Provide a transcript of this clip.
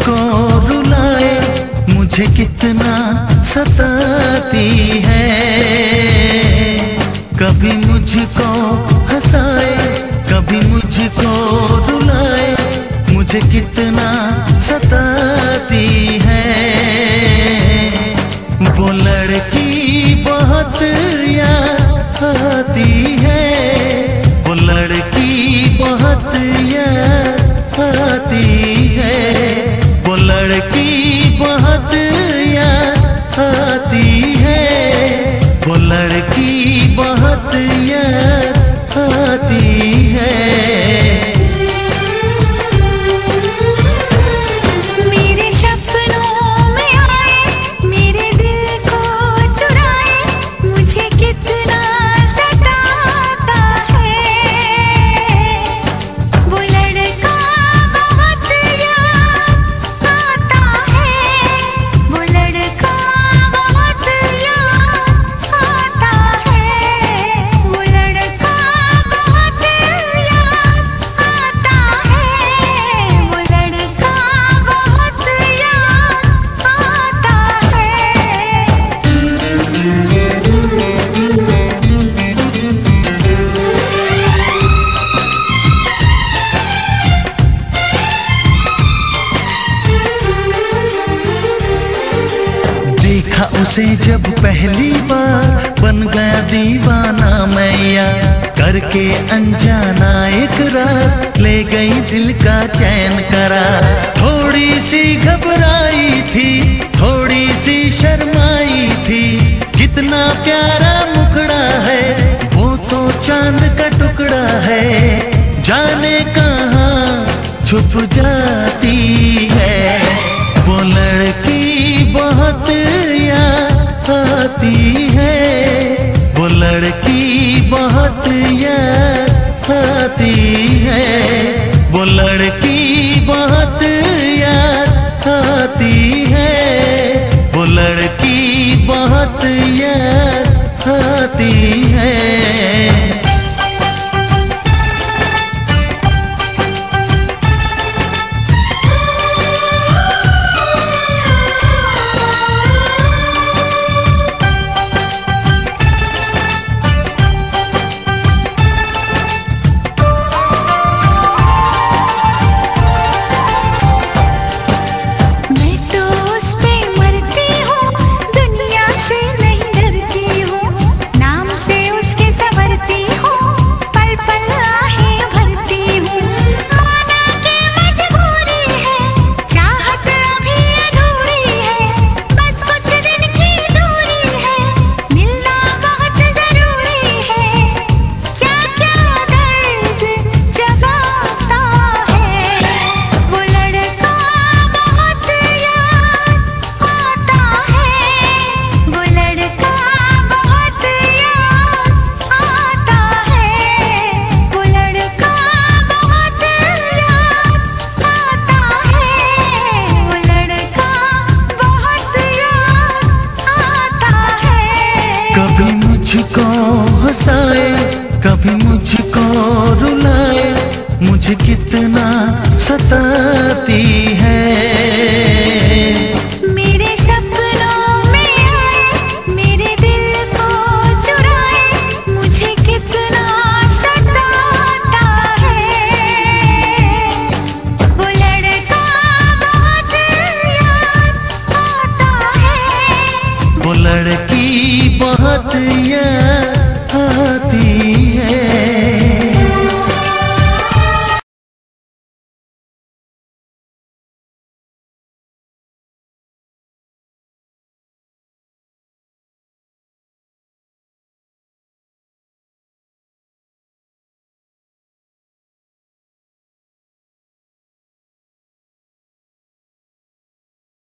मुझको रुलाए, मुझे कितना सताती है। कभी मुझको हंसाए, कभी मुझको रुलाए, मुझे कितना सताती है। वो लड़की बहुत याद आती है, वो लड़की बहुत याद आती है, वो लड़की बहुत याद आती है, वो लड़की बहुत याद आती है। उसे जब पहली बार बन गया दीवाना मैया, करके अनजाना इकरार ले गई दिल का चैन करार। थोड़ी सी घबराई थी, थोड़ी सी शर्माई थी, कितना प्यारा मुखड़ा है, वो तो चांद का टुकड़ा है, जाने कहाँ छुप जाती है। वो लड़की बहुत याद आती है, वो लड़की बहुत याद आती है, वो लड़की बहुत याद आती है, वो लड़की बहुत याद आती है। कभी मुझको हंसाए, कभी मुझको रुलाए, मुझे कितना सताती है। मेरे सपनों में आए, मेरे दिल को चुराए, मुझे कितना सताता है। वो लड़का बहुत याद आता है, वो लड़की बहुत